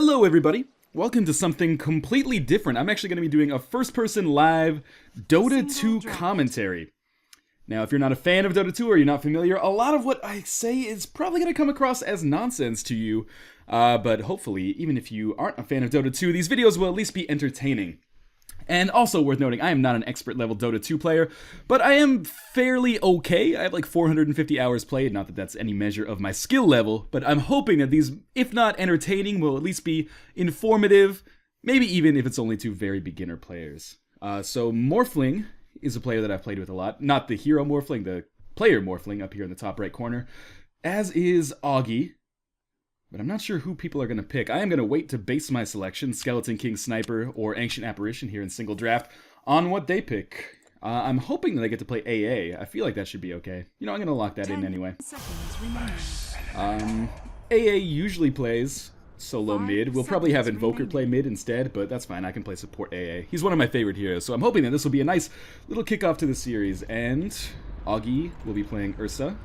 Hello everybody, welcome to something completely different. I'm actually going to be doing a first-person live Dota 2 commentary. Now, if you're not a fan of Dota 2 or you're not familiar, a lot of what I say is probably going to come across as nonsense to you, but hopefully, even if you aren't a fan of Dota 2, these videos will at least be entertaining. And also worth noting, I am not an expert level Dota 2 player, but I am fairly okay. I have like 450 hours played, not that that's any measure of my skill level, but I'm hoping that these, if not entertaining, will at least be informative, maybe even if it's only to very beginner players. So Morphling is a player that I've played with a lot, not the hero Morphling, the player Morphling up here in the top right corner, as is Augie. But I'm not sure who people are going to pick. I am going to wait to base my selection, Skeleton King Sniper or Ancient Apparition here in single draft, on what they pick. I'm hoping that I get to play AA. I feel like that should be okay. You know, I'm going to lock that in anyway. AA usually plays solo mid. We'll probably have Invoker play mid instead, but that's fine. I can play support AA. He's one of my favorite heroes, so I'm hoping that this will be a nice little kickoff to the series. And Augie will be playing Ursa.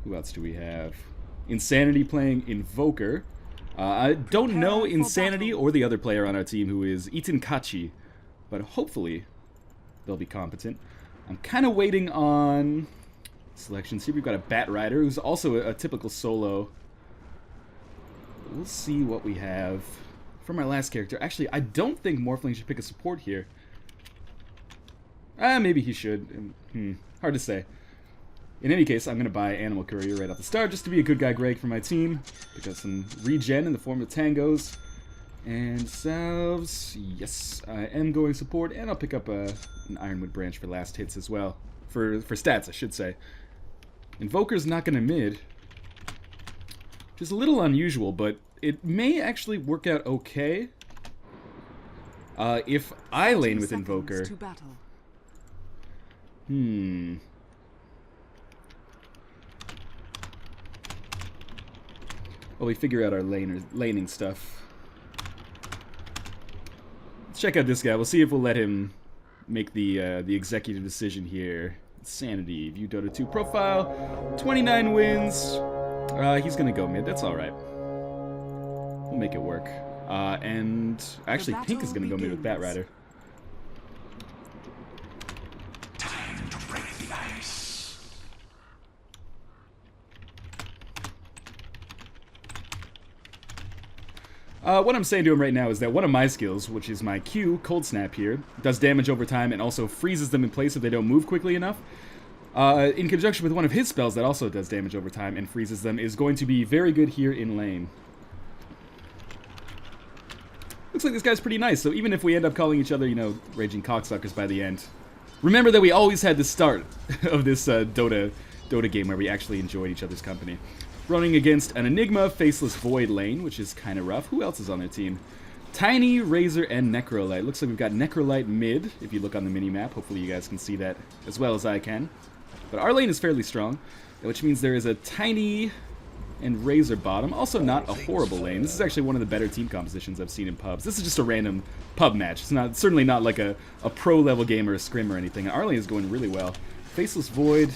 Who else do we have? Insanity playing Invoker. I don't know Insanity or the other player on our team who is Itenkachi, but hopefully they'll be competent. I'm kind of waiting on selections here. We've got a Bat Rider who's also a typical solo. We'll see what we have from our last character. Actually, I don't think Morphling should pick a support here. Maybe he should. Hard to say. In any case, I'm going to buy Animal Courier right off the start, just to be a good guy Greg for my team. Pick up some regen in the form of tangos. And salves. Yes, I am going support, and I'll pick up an Ironwood branch for last hits as well. For stats, I should say. Invoker's not going to mid. Which is a little unusual, but it may actually work out okay. If I lane with Invoker. Well, we figure out our laning stuff. Let's check out this guy. We'll see if we'll let him make the executive decision here. Insanity, view Dota 2 profile, 29 wins. He's gonna go mid. That's all right. We'll make it work. And actually, Pink is gonna go mid with Bat Rider. Time to break the ice. What I'm saying to him right now is that one of my skills, which is my Q, Cold Snap here, does damage over time and also freezes them in place if they don't move quickly enough. In conjunction with one of his spells that also does damage over time and freezes them, is going to be very good here in lane. Looks like this guy's pretty nice, so even if we end up calling each other, you know, raging cocksuckers by the end, remember that we always had the start of this Dota game where we actually enjoyed each other's company. Running against an Enigma, Faceless Void lane, which is kind of rough. Who else is on their team? Tiny, Razor, and Necrolite. Looks like we've got Necrolite mid, if you look on the mini-map. Hopefully you guys can see that as well as I can. But our lane is fairly strong, which means there is a Tiny and Razor bottom. Also not a horrible lane. This is actually one of the better team compositions I've seen in pubs. This is just a random pub match. It's certainly not like a pro-level game or a scrim or anything. Our lane is going really well. Faceless Void.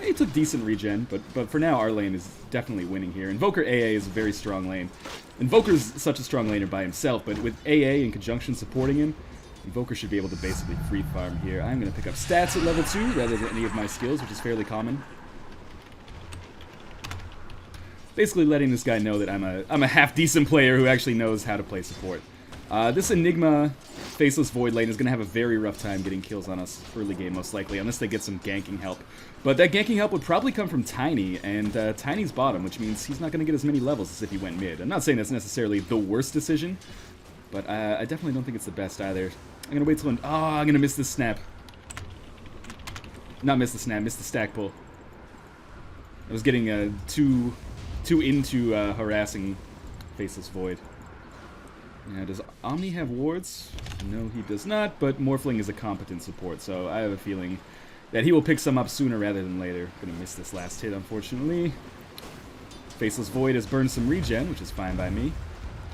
He took decent regen, but for now our lane is definitely winning here. Invoker AA is a very strong lane. Invoker's such a strong laner by himself, but with AA in conjunction supporting him, Invoker should be able to basically free farm here. I'm going to pick up stats at level 2 rather than any of my skills, which is fairly common. Basically letting this guy know that I'm a half-decent player who actually knows how to play support. This Enigma Faceless Void lane is going to have a very rough time getting kills on us early game, most likely, unless they get some ganking help. But that ganking help would probably come from Tiny, and Tiny's bottom, which means he's not going to get as many levels as if he went mid. I'm not saying that's necessarily the worst decision, but I definitely don't think it's the best either. I'm going to wait till I'm going to miss this snap. Not miss the snap, miss the stack pull. I was getting too into harassing Faceless Void. Now, does Omni have wards? No, he does not, but Morphling is a competent support, so I have a feeling that he will pick some up sooner rather than later. Gonna miss this last hit, unfortunately. Faceless Void has burned some regen, which is fine by me.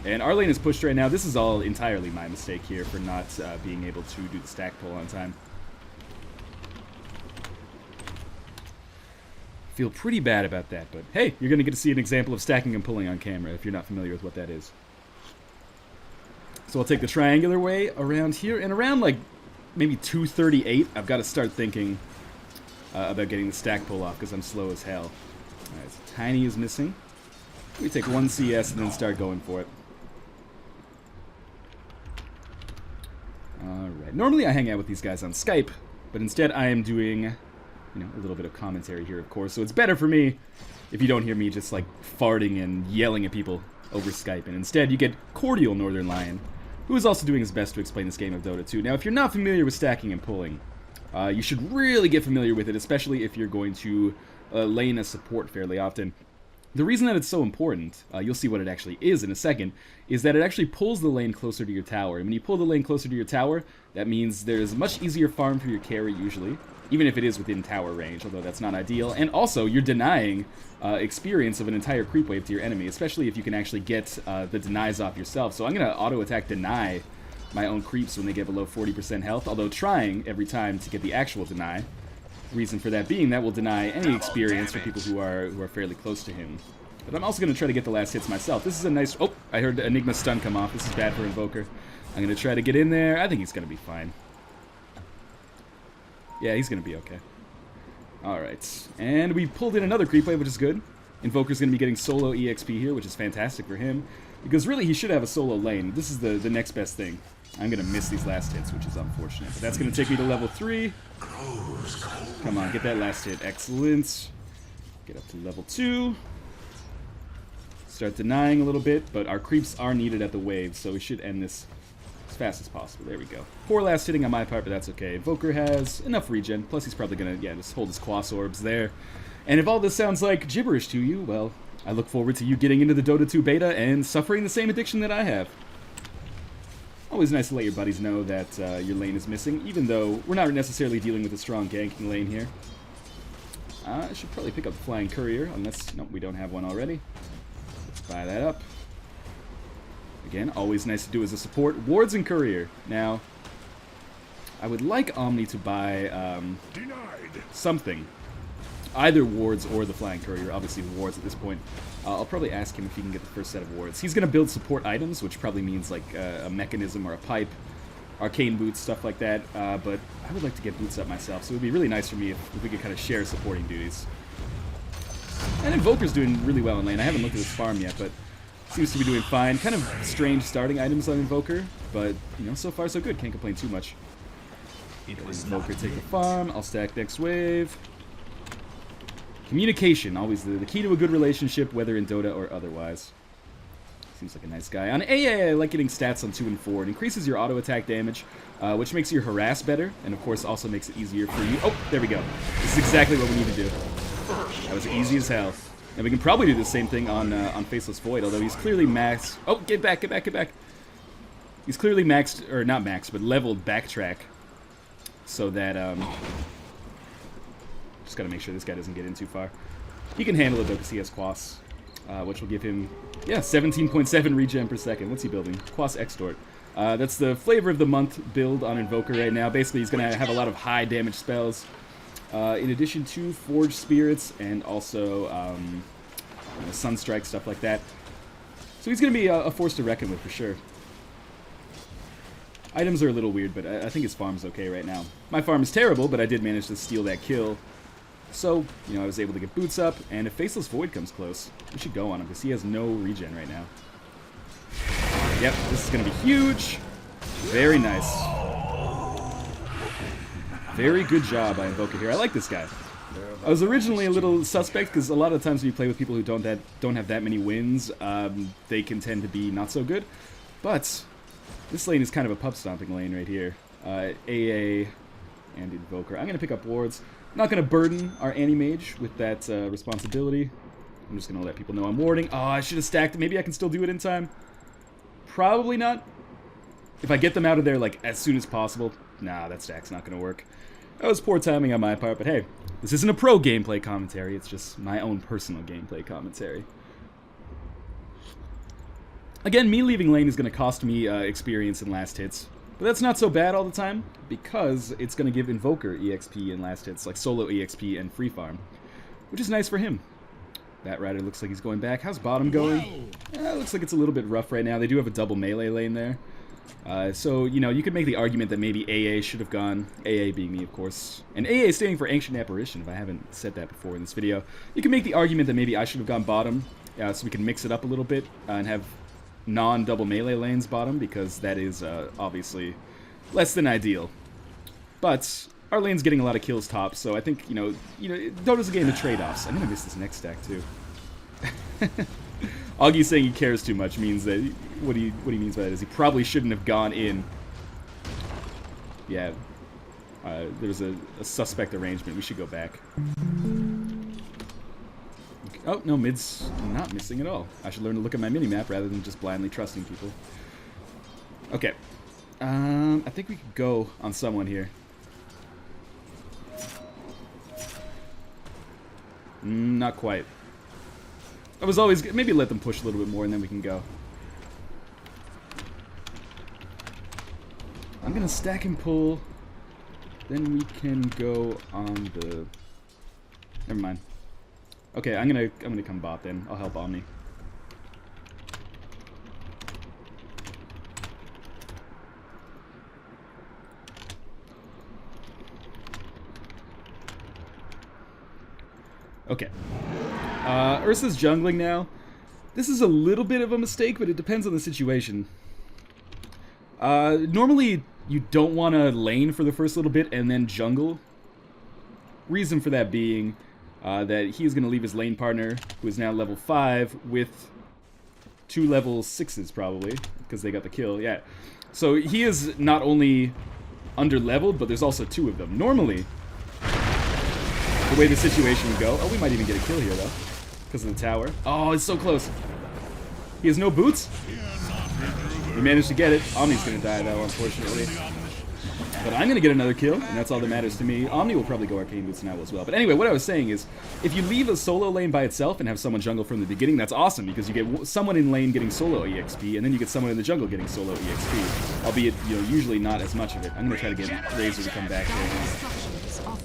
And our lane is pushed right now. This is all entirely my mistake here for not being able to do the stack pull on time. feel pretty bad about that, but hey, you're going to get to see an example of stacking and pulling on camera if you're not familiar with what that is. So I'll take the triangular way around here, and around like maybe 238, I've got to start thinking about getting the stack pull off because I'm slow as hell. Alright, so Tiny is missing. We take 1 CS and then start going for it. Alright, normally I hang out with these guys on Skype, but instead I am doing, you know, a little bit of commentary here, of course, so it's better for me if you don't hear me just like farting and yelling at people over Skype, and instead you get cordial Northernlion, who is also doing his best to explain this game of Dota 2. Now, if you're not familiar with stacking and pulling, you should really get familiar with it, especially if you're going to lane a support fairly often. The reason that it's so important, you'll see what it actually is in a second, is that it actually pulls the lane closer to your tower. And when you pull the lane closer to your tower, that means there's much easier farm for your carry usually, even if it is within tower range, although that's not ideal. And also, you're denying experience of an entire creep wave to your enemy, especially if you can actually get the denies off yourself. So I'm going to auto-attack deny my own creeps when they get below 40% health, although trying every time to get the actual deny. Reason for that being that will deny any experience for people who are fairly close to him. But I'm also going to try to get the last hits myself. This is a nice... Oh, I heard Enigma's stun come off. This is bad for Invoker. I'm going to try to get in there. I think he's going to be fine. Yeah, he's going to be okay. Alright. And we pulled in another creep wave, which is good. Invoker's going to be getting solo EXP here, which is fantastic for him. Because really, he should have a solo lane. This is the next best thing. I'm going to miss these last hits, which is unfortunate. But that's going to take me to level 3. Come on, get that last hit. Excellent. Get up to level 2. Start denying a little bit, but our creeps are needed at the wave, so we should end this as fast as possible. There we go. Poor last hitting on my part, but that's okay. Invoker has enough regen, plus he's probably going to, yeah, just hold his Quas Orbs there. And if all this sounds like gibberish to you, well, I look forward to you getting into the Dota 2 beta and suffering the same addiction that I have. Always nice to let your buddies know that your lane is missing, even though we're not necessarily dealing with a strong ganking lane here. I should probably pick up the Flying Courier, unless, no, we don't have one already. Let's buy that up. Again, always nice to do as a support. Wards and Courier. Now, I would like Omni to buy something. Either wards or the Flying Courier. Obviously wards at this point. I'll probably ask him if he can get the first set of wards. He's going to build support items, which probably means like a mechanism or a pipe, arcane boots, stuff like that. But I would like to get boots up myself, so it would be really nice for me if we could kind of share supporting duties. And Invoker's doing really well in lane. I haven't looked at his farm yet, but seems to be doing fine. Kind of strange starting items on Invoker, but you know, so far so good. Can't complain too much. Invoker take the farm. I'll stack next wave. Communication, always the key to a good relationship, whether in Dota or otherwise. Seems like a nice guy. On AA, I like getting stats on 2 and 4. It increases your auto-attack damage, which makes your harass better, and of course also makes it easier for you. Oh, there we go. This is exactly what we need to do. That was easy as hell. And we can probably do the same thing on Faceless Void, although he's clearly maxed... Oh, get back, get back, get back. He's clearly maxed, or not maxed, but leveled Backtrack, so that... Just gotta make sure this guy doesn't get in too far. He can handle it though because he has Quas, which will give him, yeah, 17.7 regen per second. What's he building? Quas Extort. That's the flavor of the month build on Invoker right now. Basically, he's gonna have a lot of high damage spells, in addition to Forged Spirits and also you know, Sunstrike, stuff like that. So he's gonna be a force to reckon with for sure. Items are a little weird, but I think his farm's okay right now. My farm is terrible, but I did manage to steal that kill. So, you know, I was able to get boots up, and if Faceless Void comes close, we should go on him, because he has no regen right now. Yep, this is going to be huge. Very nice. Very good job by Invoker here. I like this guy. I was originally a little suspect, because a lot of times when you play with people who don't have that many wins, they can tend to be not so good. But this lane is kind of a pub stomping lane right here. AA and Invoker. I'm going to pick up wards. I'm not going to burden our Anti-Mage with that responsibility. I'm just going to let people know I'm warding. Oh, I should have stacked it. Maybe I can still do it in time. Probably not. If I get them out of there like as soon as possible, nah, that stack's not going to work. That was poor timing on my part, but hey, this isn't a pro gameplay commentary. It's just my own personal gameplay commentary. Again, me leaving lane is going to cost me experience in last hits. But that's not so bad all the time, because it's going to give Invoker EXP in last hits, like solo EXP and free farm. which is nice for him. Batrider looks like he's going back. How's bottom going? Looks like it's a little bit rough right now. They do have a double melee lane there. So, you know, you could make the argument that maybe AA should have gone, AA being me, of course. And AA standing for Ancient Apparition, if I haven't said that before in this video. You can make the argument that maybe I should have gone bottom, so we can mix it up a little bit and have non-double melee lanes bottom, because that is obviously less than ideal. But our lane's getting a lot of kills top, so I think, you know, Dota's a game of trade-offs. I'm gonna miss this next stack too. Augie saying he cares too much means that what he means by that is he probably shouldn't have gone in. Yeah, there's a suspect arrangement. We should go back. Oh no, mid's not missing at all. I should learn to look at my minimap rather than just blindly trusting people. Okay, I think we could go on someone here. Not quite. I was always... Maybe let them push a little bit more and then we can go. I'm gonna stack and pull. Then we can go on the... Never mind. Okay, I'm gonna come bot then. I'll help Omni. Okay. Ursa's jungling now. This is a little bit of a mistake, but it depends on the situation. Normally, you don't want to lane for the first little bit and then jungle. Reason for that being that he's going to leave his lane partner, who is now level 5, with 2 level 6s probably, because they got the kill. Yeah. So he is not only under-leveled, but there's also 2 of them. Normally, the way the situation would go... Oh, we might even get a kill here, though, because of the tower. Oh, it's so close. He has no boots. We managed to get it. Omni's going to die, though, unfortunately. But I'm going to get another kill, and that's all that matters to me. Omni will probably go Arcane Boots now as well. But anyway, what I was saying is, if you leave a solo lane by itself and have someone jungle from the beginning, that's awesome, because you get someone in lane getting solo EXP, and then you get someone in the jungle getting solo EXP. Albeit, you know, usually not as much of it. I'm going to try to get Razor to come back here.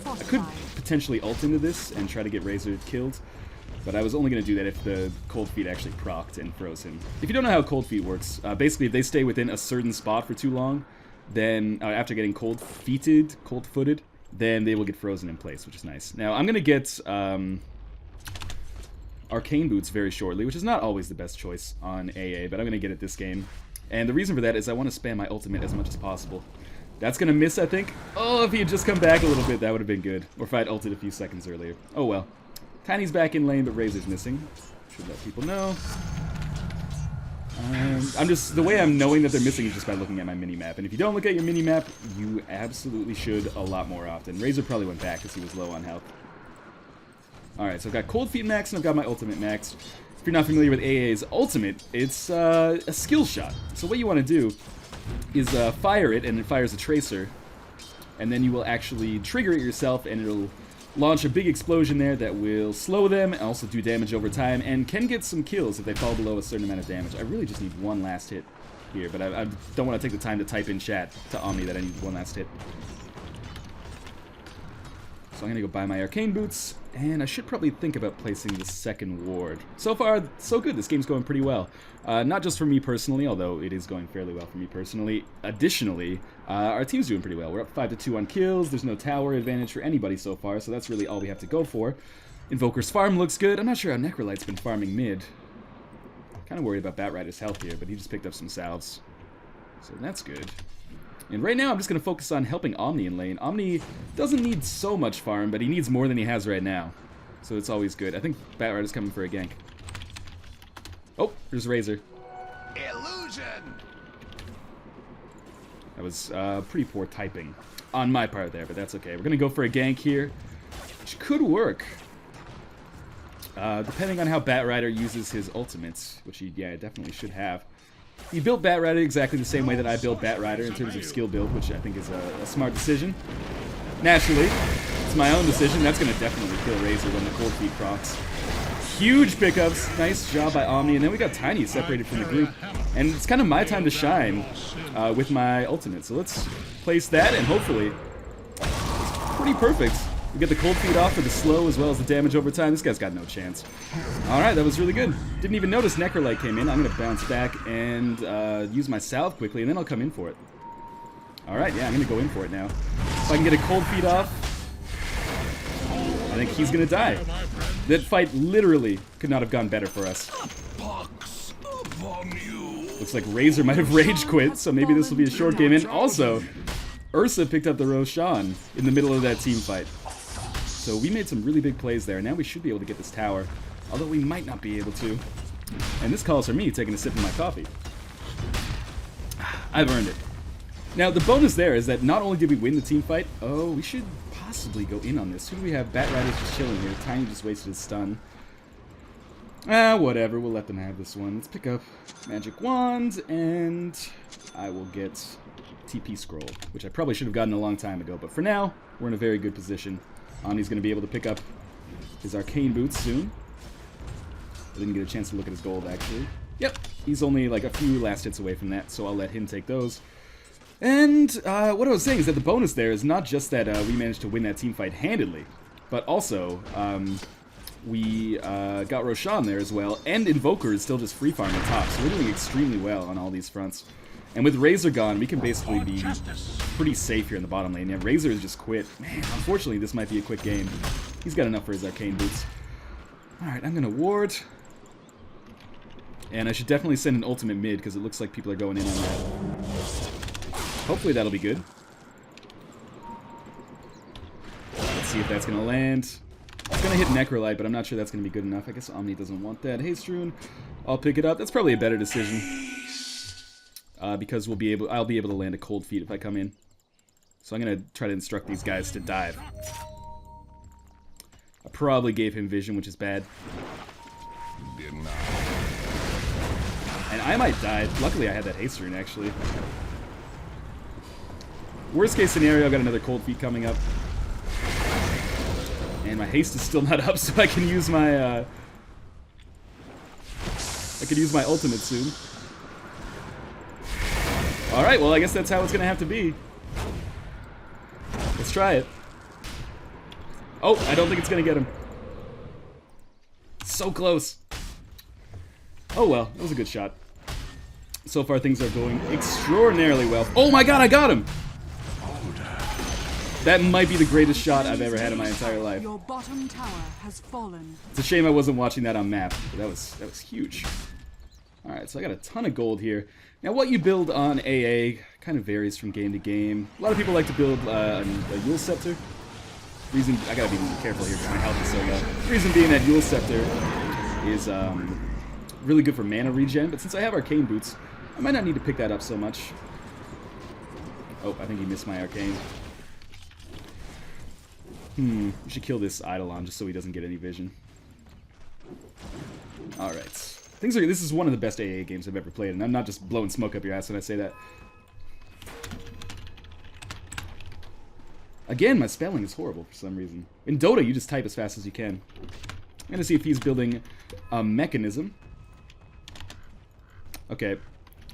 I could potentially ult into this and try to get Razor killed, but I was only going to do that if the Cold Feet actually procced and froze him. If you don't know how Cold Feet works, basically if they stay within a certain spot for too long, then after getting cold-footed, then they will get frozen in place, which is nice. Now, I'm going to get Arcane Boots very shortly, which is not always the best choice on AA, but I'm going to get it this game. And the reason for that is I want to spam my ultimate as much as possible. That's going to miss, I think. Oh, if he had just come back a little bit, that would have been good. Or if I had ulted a few seconds earlier. Oh well. Tiny's back in lane, but Razor's missing. Should let people know. The way I'm knowing that they're missing is just by looking at my minimap. And if you don't look at your minimap, you absolutely should a lot more often. Razor probably went back because he was low on health. Alright, so I've got Cold Feet maxed and I've got my ultimate maxed. If you're not familiar with AA's ultimate, it's a skill shot. So what you want to do is fire it, and it fires a tracer. And then you will actually trigger it yourself, and it'll launch a big explosion there that will slow them and also do damage over time, and can get some kills if they fall below a certain amount of damage. I really just need one last hit here, but I don't want to take the time to type in chat to Omni that I need one last hit. So I'm going to go buy my Arcane Boots, and I should probably think about placing the second ward. So far, so good. This game's going pretty well. Not just for me personally, although it is going fairly well for me personally. Additionally, our team's doing pretty well. We're up 5-2 on kills. There's no tower advantage for anybody so far, so that's really all we have to go for. Invoker's farm looks good. I'm not sure how Necrolite's been farming mid. Kind of worried about Batrider's health here, but he just picked up some salves. So that's good. And right now, I'm just going to focus on helping Omni in lane. Omni doesn't need so much farm, but he needs more than he has right now. So it's always good. I think Batrider's coming for a gank. Oh, there's Razor. Illusion! That was pretty poor typing on my part there, but that's okay. We're going to go for a gank here, which could work. Depending on how Batrider uses his ultimates, which he, yeah, definitely should have. He built Batrider exactly the same way that I built Batrider in terms of skill build, which I think is a smart decision. Naturally, it's my own decision. That's going to definitely kill Razor when the Cold Feet procs. Huge pickups. Nice job by Omni. And then we got Tiny separated from the group. And it's kind of my time to shine with my ultimate. So let's place that, and hopefully it's pretty perfect. We get the cold feet off for the slow as well as the damage over time. This guy's got no chance. Alright, that was really good. Didn't even notice Necrolite came in. I'm going to bounce back and use my salve quickly, and then I'll come in for it. Alright, yeah, I'm going to go in for it now. If I can get a cold feet off, I think he's going to die. That fight literally could not have gone better for us. Looks like Razor might have rage quit, so maybe this will be a short game. And also, Ursa picked up the Roshan in the middle of that team fight. So we made some really big plays there. Now we should be able to get this tower, although we might not be able to. And this calls for me taking a sip of my coffee. I've earned it. Now, the bonus there is that not only did we win the team fight, oh, we should possibly go in on this. Who do we have? Bat Rider's just chilling here. Tiny just wasted his stun. Whatever. We'll let them have this one. Let's pick up Magic Wand, and I will get TP Scroll, which I probably should have gotten a long time ago. But for now, we're in a very good position. Omni's going to be able to pick up his Arcane Boots soon. I didn't get a chance to look at his gold, actually. Yep, he's only like a few last hits away from that, so I'll let him take those. And what I was saying is that the bonus there is not just that we managed to win that team fight handedly, but also we got Roshan there as well, and Invoker is still just free farming top, so we're doing extremely well on all these fronts. And with Razor gone, we can basically be pretty safe here in the bottom lane. Yeah, Razor has just quit. Man, unfortunately, this might be a quick game. He's got enough for his Arcane Boots. Alright, I'm going to ward. And I should definitely send an ultimate mid, because it looks like people are going in on that. Hopefully that'll be good. Let's see if that's going to land. It's going to hit Necrolite, but I'm not sure that's going to be good enough. I guess Omni doesn't want that. Haste Rune, I'll pick it up. That's probably a better decision. Because I'll be able to land a cold feet if I come in. So I'm going to try to instruct these guys to dive. I probably gave him vision, which is bad. And I might die. Luckily I had that haste rune, actually. Worst case scenario, I've got another cold feet coming up. And my haste is still not up, so I can use my ultimate soon. Alright, well I guess that's how it's gonna have to be. Let's try it. Oh, I don't think it's gonna get him. So close. Oh well, that was a good shot. So far things are going extraordinarily well. Oh my god, I got him! That might be the greatest shot I've ever had in my entire life. Your bottom tower has fallen. It's a shame I wasn't watching that on map, but that was huge. Alright, so I got a ton of gold here. Now what you build on AA kind of varies from game to game. A lot of people like to build a Yule Scepter. Reason, I gotta be careful here because my health is so low. The reason being that Yule Scepter is really good for mana regen, but since I have Arcane Boots, I might not need to pick that up so much. Oh, I think he missed my Arcane. We should kill this Eidolon just so he doesn't get any vision. Alright. This is one of the best AA games I've ever played, and I'm not just blowing smoke up your ass when I say that. Again, my spelling is horrible for some reason. In Dota, you just type as fast as you can. I'm gonna see if he's building a mechanism. Okay.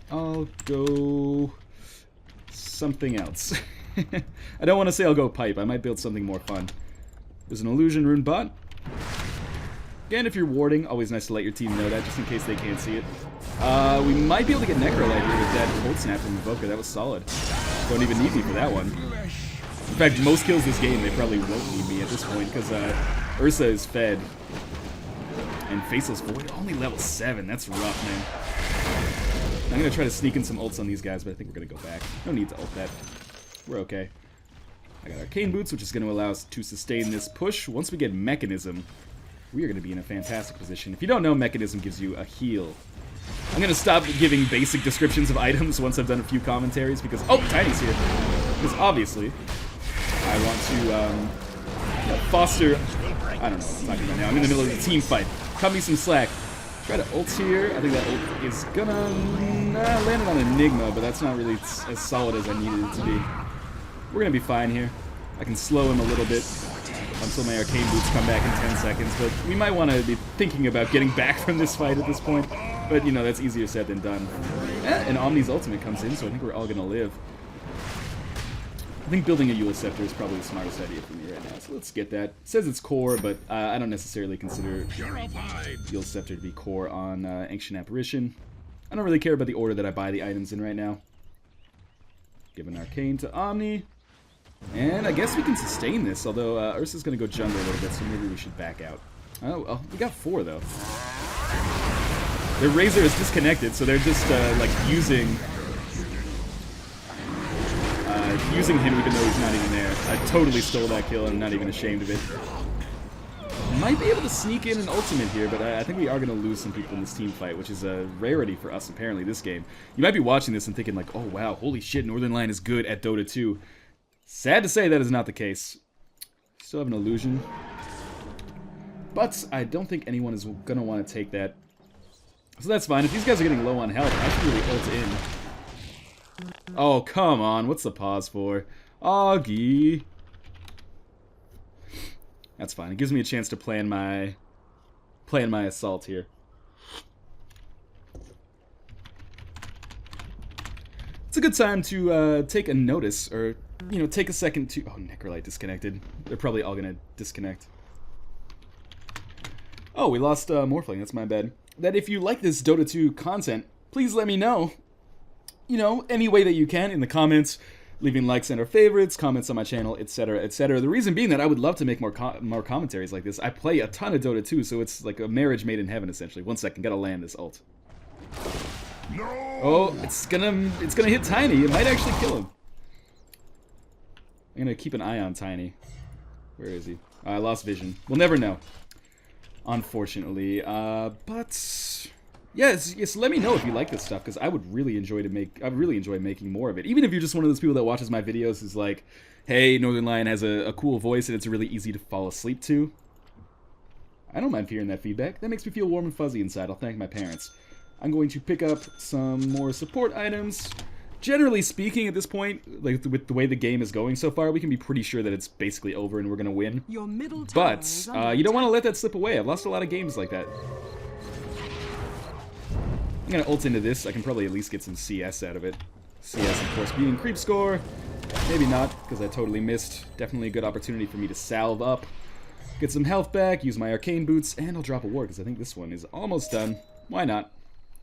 I'll go something else. I don't want to say I'll go pipe. I might build something more fun. There's an illusion rune bot. Again, if you're warding, always nice to let your team know that, just in case they can't see it. We might be able to get Necrolite here with that Cold Snap from Invoker. That was solid. Don't even need me for that one. In fact, most kills this game, they probably won't need me at this point, because Ursa is fed. And Faceless Void, only level 7. That's rough, man. I'm going to try to sneak in some ults on these guys, but I think we're going to go back. No need to ult that. We're okay. I got Arcane Boots, which is going to allow us to sustain this push. Once we get Mechanism, we are going to be in a fantastic position. If you don't know, Mechanism gives you a heal. I'm going to stop giving basic descriptions of items once I've done a few commentaries, because... Oh, Tiny's here. Because obviously, I want to foster... I don't know what I'm talking about now. I'm in the middle of a team fight. Cut me some slack. Try to ult here. I think that ult is gonna land it on Enigma, but that's not really as solid as I needed it to be. We're gonna be fine here. I can slow him a little bit until my Arcane Boots come back in 10 seconds, but we might want to be thinking about getting back from this fight at this point. But, you know, that's easier said than done. And Omni's ultimate comes in, so I think we're all gonna live. think building a Yule Scepter is probably the smartest idea for me right now. So let's get that. It says it's core, but I don't necessarily consider Yule Scepter to be core on Ancient Apparition. I don't really care about the order that I buy the items in right now. Give an Arcane to Omni. And I guess we can sustain this, although Ursa's going to go jungle a little bit, so maybe we should back out. Oh, well, we got 4, though. Their Razor is disconnected, so they're just, like, using him even though he's not even there. I totally stole that kill, and I'm not even ashamed of it. Might be able to sneak in an ultimate here, but I think we are going to lose some people in this team fight, which is a rarity for us, apparently, this game. You might be watching this and thinking, like, oh, wow, holy shit, Northernlion is good at Dota 2. Sad to say that is not the case. Still have an illusion. But I don't think anyone is going to want to take that. So that's fine. If these guys are getting low on health, I should really ult in. Oh, come on. What's the pause for? Augie. That's fine. It gives me a chance to plan my assault here. It's a good time to take a notice, or, you know, take a second to... Oh, Necrolite disconnected. They're probably all going to disconnect. Oh, we lost Morphling. That's my bad. That if you like this Dota 2 content, please let me know. You know, any way that you can in the comments, leaving likes and or favorites, comments on my channel, etc., etc. The reason being that I would love to make more commentaries like this. I play a ton of Dota 2, so it's like a marriage made in heaven, essentially. One second, gotta land this ult. No! Oh, it's gonna hit Tiny. It might actually kill him. I'm gonna keep an eye on Tiny. Where is he? I lost vision. We'll never know, unfortunately. But yes, let me know if you like this stuff, because I would really enjoy making more of it. Even if you're just one of those people that watches my videos is like, hey, Northernlion has a cool voice and it's really easy to fall asleep to. I don't mind hearing that feedback. That makes me feel warm and fuzzy inside. I'll thank my parents. I'm going to pick up some more support items. Generally speaking, at this point, like with the way the game is going so far, we can be pretty sure that it's basically over and we're going to win. Your middle tower But is under you don't want to let that slip away. I've lost a lot of games like that. I'm going to ult into this. I can probably at least get some CS out of it. CS, of course, beating creep score. Maybe not, because I totally missed. Definitely a good opportunity for me to salve up. Get some health back, use my arcane boots, and I'll drop a ward, because I think this one is almost done. Why not?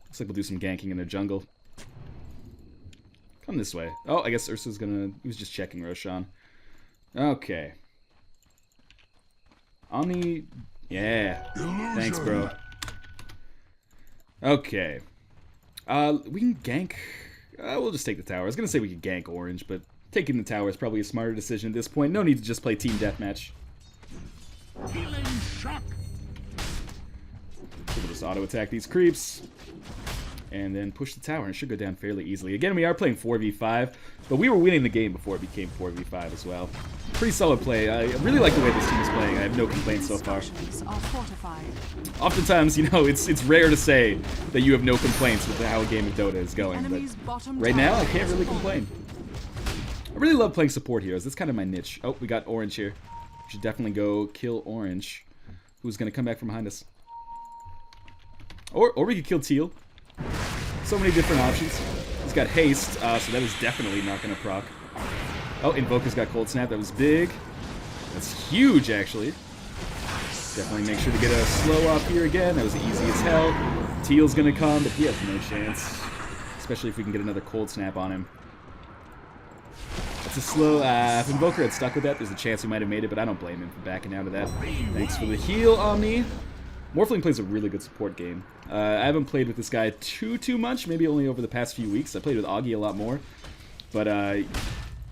Looks like we'll do some ganking in their jungle. Come this way. Oh, I guess Ursa's gonna... He was just checking Roshan. Okay. Omni... Yeah. Thanks, bro. Okay. We can gank... we'll just take the tower. I was gonna say we could gank orange, but taking the tower is probably a smarter decision at this point. No need to just play team deathmatch. Healing shock. We'll just auto-attack these creeps. And then push the tower, and it should go down fairly easily. Again, we are playing 4v5, but we were winning the game before it became 4v5 as well. Pretty solid play. I really like the way this team is playing. I have no complaints so far. Oftentimes, you know, it's rare to say that you have no complaints with how a game of Dota is going, but right now, I can't really complain. I really love playing support heroes. That's kind of my niche. Oh, we got orange here. We should definitely go kill orange, who's going to come back from behind us. Or we could kill teal. So many different options. He's got haste, so that is definitely not going to proc. Oh, Invoker's got cold snap. That was big. That's huge, actually. Definitely make sure to get a slow off here again. That was easy as hell. Teal's going to come, but he has no chance. Especially if we can get another cold snap on him. That's a slow... if Invoker had stuck with that, there's a chance he might have made it, but I don't blame him for backing out of that. Thanks for the heal, Omni. Morphling plays a really good support game. I haven't played with this guy too much, maybe only over the past few weeks. I played with Augie a lot more. But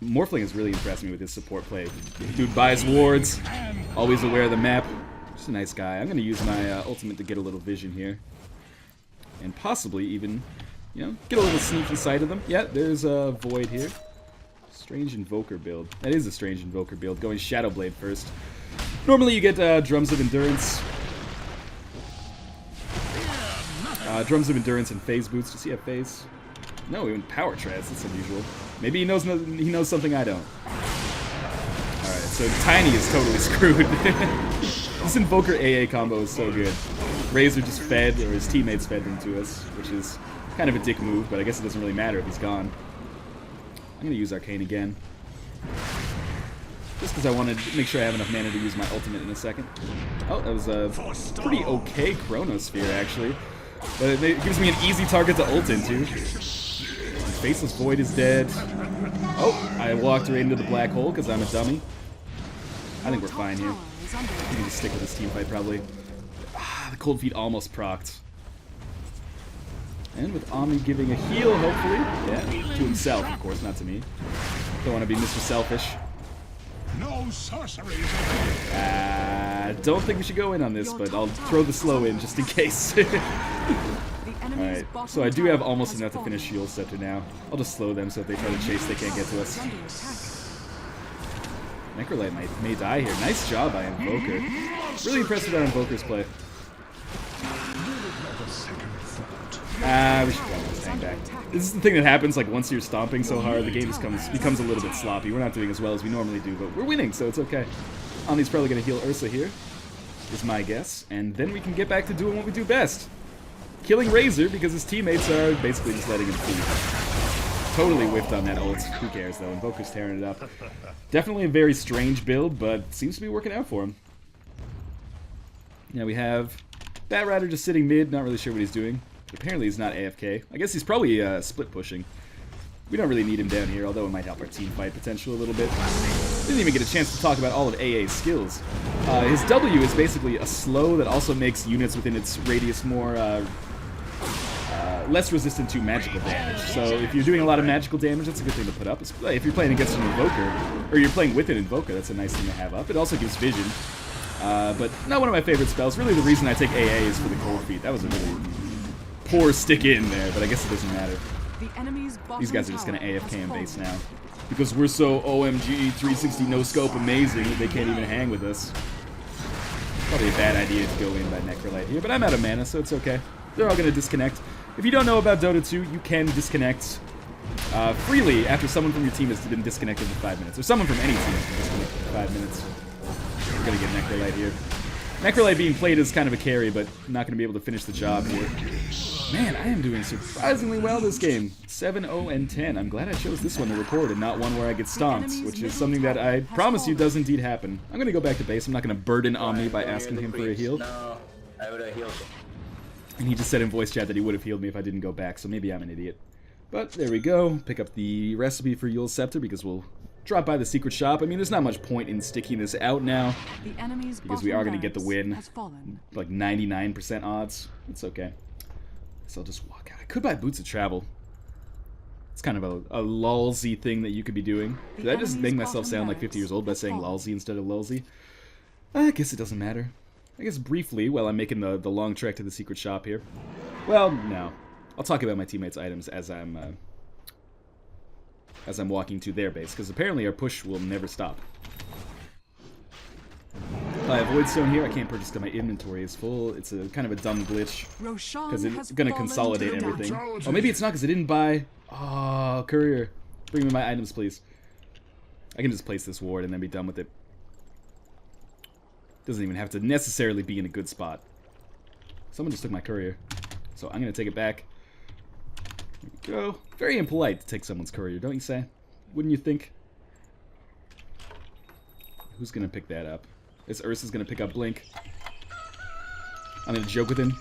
Morphling has really impressed me with his support play. Dude buys wards, always aware of the map. Just a nice guy. I'm going to use my ultimate to get a little vision here. And possibly even, you know, get a little sneaky sight of them. Yeah, there's a Void here. Strange Invoker build. That is a strange Invoker build, going Shadowblade first. Normally you get Drums of Endurance. Drums of Endurance and Phase Boots. Does he have Phase? No, he went Power Trance. That's unusual. Maybe he knows something I don't. Alright, so Tiny is totally screwed. This Invoker AA combo is so good. Razor just fed, or his teammates fed him to us, which is kind of a dick move, but I guess it doesn't really matter if he's gone. I'm going to use Arcane again. Just because I wanted to make sure I have enough mana to use my ultimate in a second. Oh, that was a pretty okay Chronosphere, actually. But it gives me an easy target to ult into. Faceless Void is dead. Oh, I walked right into the black hole because I'm a dummy. I think we're fine here. We need to stick with this team fight, probably. Ah, the Cold Feet almost procced. And with Omni giving a heal, hopefully. Yeah, to himself, of course, not to me. Don't want to be Mr. Selfish. No sorceries. Don't think we should go in on this, but I'll throw the slow in just in case. Alright, so I do have almost enough to finish Shield Scepter now. I'll just slow them so if they try to chase, they can't get to us. Necrolite may die here. Nice job by Invoker. Really impressed with our Invoker's play. We should probably just hang back. This is the thing that happens, like, once you're stomping so hard, the game just becomes a little bit sloppy. We're not doing as well as we normally do, but we're winning, so it's okay. Omni's probably going to heal Ursa here, is my guess. And then we can get back to doing what we do best. Killing Razor, because his teammates are basically just letting him feed. Totally whiffed on that ult. Who cares, though? Invoker's tearing it up. Definitely a very strange build, but seems to be working out for him. Yeah, we have Bat Rider just sitting mid, not really sure what he's doing. Apparently he's not AFK. I guess he's probably split pushing. We don't really need him down here, although it might help our team fight potential a little bit. Didn't even get a chance to talk about all of AA's skills. His W is basically a slow that also makes units within its radius more less resistant to magical damage. So if you're doing a lot of magical damage, that's a good thing to put up. If you're playing against an Invoker, or you're playing with an Invoker, that's a nice thing to have up. It also gives vision. But not one of my favorite spells. Really the reason I take AA is for the Cold Feet. That was a really poor stick in there, but I guess it doesn't matter. These guys are just going to AFK in base now. Because we're so OMG 360 no scope amazing that they can't even hang with us. Probably a bad idea to go in by Necrolite here, but I'm out of mana, so it's okay. They're all going to disconnect. If you don't know about Dota 2, you can disconnect freely after someone from your team has been disconnected for 5 minutes. Or someone from any team has been disconnected for 5 minutes. We're going to get Necrolite here. Necrolite being played as kind of a carry, but not going to be able to finish the job here. Man, I am doing surprisingly well this game. 7-0 and 10. I'm glad I chose this one to record and not one where I get stomped, which is something that I promise you does indeed happen. I'm going to go back to base. I'm not going to burden Omni by asking him for a heal. No, I would have healed him. And he just said in voice chat that he would have healed me if I didn't go back, so maybe I'm an idiot. But there we go. Pick up the recipe for Yule's Scepter because we'll drop by the secret shop. I mean, there's not much point in sticking this out now because we are going to get the win. Like 99% odds. It's okay. So I'll just walk out. I could buy Boots of Travel. It's kind of a lulzy thing that you could be doing. Did I just make myself sound like 50 years old by saying lulzy instead of lulzy? I guess it doesn't matter. I guess briefly, while I'm making the long trek to the secret shop here. Well, no. I'll talk about my teammates' items as I'm walking to their base, because apparently our push will never stop. I have Void Stone here. I can't purchase because my inventory is full. It's a kind of a dumb glitch because it's going to consolidate everything. Oh, maybe it's not because I didn't buy... Oh, courier. Bring me my items, please. I can just place this ward and then be done with it. Doesn't even have to necessarily be in a good spot. Someone just took my courier. So I'm going to take it back. There we go. Very impolite to take someone's courier, don't you say? Wouldn't you think? Who's going to pick that up? This Ursa's going to pick up Blink. I'm going to joke with him.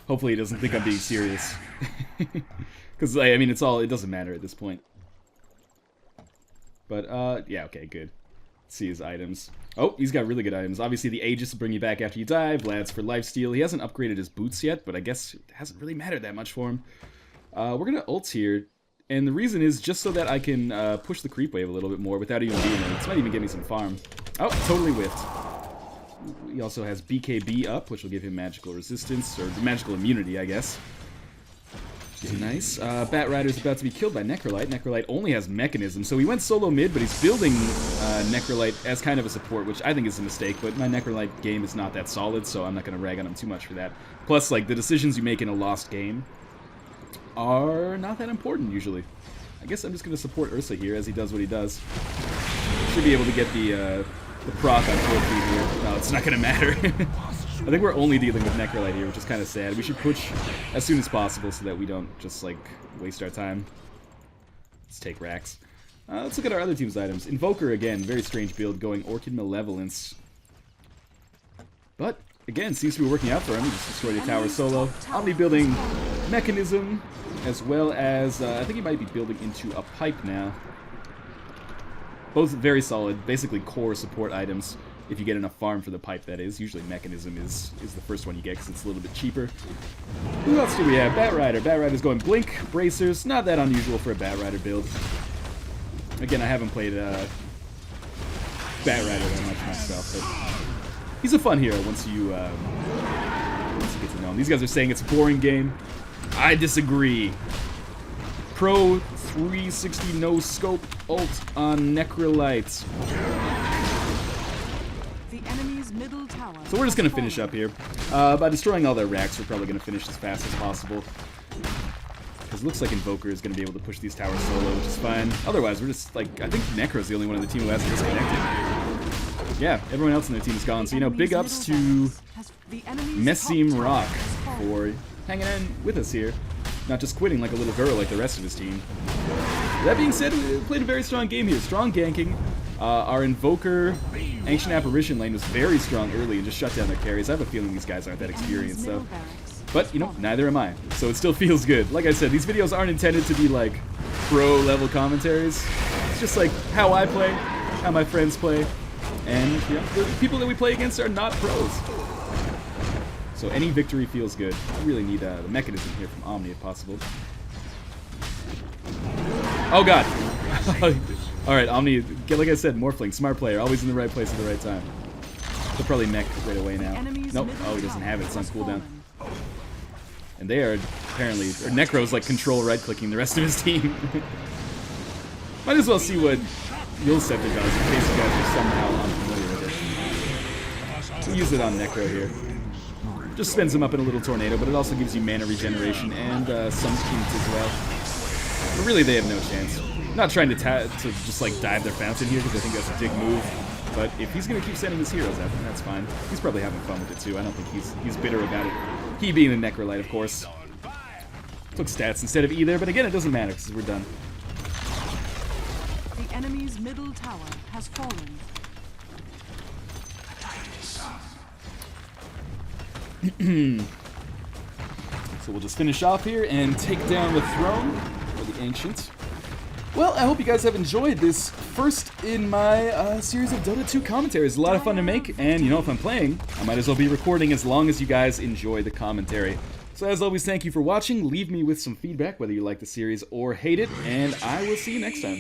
Hopefully he doesn't think I'm being serious. Because, I mean, it doesn't matter at this point. But, yeah, okay, good. Let's see his items. Oh, he's got really good items. Obviously, the Aegis will bring you back after you die. Vlad's for lifesteal. He hasn't upgraded his boots yet, but I guess it hasn't really mattered that much for him. We're going to ult here. And the reason is just so that I can push the creep wave a little bit more without even being there. This might even get me some farm. Oh, totally whiffed. He also has BKB up, which will give him magical resistance, or magical immunity, I guess. Which is nice. Bat Rider's about to be killed by Necrolite. Necrolite only has Mechanism, so he went solo mid, but he's building Necrolite as kind of a support, which I think is a mistake, but my Necrolite game is not that solid, so I'm not going to rag on him too much for that. Plus, like, the decisions you make in a lost game are not that important, usually. I guess I'm just going to support Ursa here as he does what he does. Should be able to get the proc on 4 feet here. No, it's not going to matter. I think we're only dealing with Necrolite here, which is kind of sad. We should push as soon as possible so that we don't just, like, waste our time. Let's take Rax. Let's look at our other team's items. Invoker, again, very strange build, going Orchid Malevolence. But, again, seems to be working out for him. He just destroyed a tower solo. Omni building Mechanism, as well as, I think he might be building into a pipe now. Both very solid, basically core support items. If you get enough farm for the pipe, that is. Usually Mechanism is the first one you get because it's a little bit cheaper. Who else do we have? Batrider. Batrider's going Blink, Bracers. Not that unusual for a Batrider build. Again, I haven't played Batrider that much myself, but he's a fun hero once you get to know him. These guys are saying it's a boring game. I disagree. Pro 360 no scope ult on Necrolite. The enemy's middle tower. So we're just gonna finish up here. By destroying all their racks, we're probably gonna finish as fast as possible. Because it looks like Invoker is gonna be able to push these towers solo, which is fine. Otherwise, we're just like, I think Necro's the only one on the team who hasn't disconnected. Yeah, everyone else in their team is gone. So, you know, big ups to Messim Rock for hanging in with us here. Not just quitting like a little girl like the rest of his team. That being said, we played a very strong game here. Strong ganking. Our Invoker Ancient Apparition lane was very strong early and just shut down their carries. I have a feeling these guys aren't that experienced, though. But, you know, neither am I. So it still feels good. Like I said, these videos aren't intended to be, like, pro-level commentaries. It's just, like, how I play, how my friends play. And, you know, the people that we play against are not pros. So any victory feels good. I really need the Mechanism here from Omni, if possible. Oh, God. Alright, Omni, like I said, Morphling, smart player, always in the right place at the right time. He'll probably mech right away now. Nope, oh, he doesn't have it, it's on cooldown. And they are apparently, or Necro's like control right-clicking the rest of his team. Might as well see what Yule Scepter does in case you guys are somehow unfamiliar with it. We'll use it on Necro here. Just spins him up in a little tornado, but it also gives you mana regeneration and some keys as well. But really, they have no chance. I'm not trying to just like dive their fountain here because I think that's a big move. But if he's gonna keep sending his heroes out, then that's fine. He's probably having fun with it too. I don't think he's bitter about it. He being the Necrolite, of course. Took stats instead of either, but again, it doesn't matter because we're done. The enemy's middle tower has fallen. So we'll just finish off here and take down the throne for the Ancient. Well, I hope you guys have enjoyed this first in my series of Dota 2 commentaries. A lot of fun to make, and you know, if I'm playing, I might as well be recording as long as you guys enjoy the commentary. So as always, thank you for watching. Leave me with some feedback, whether you like the series or hate it, and I will see you next time.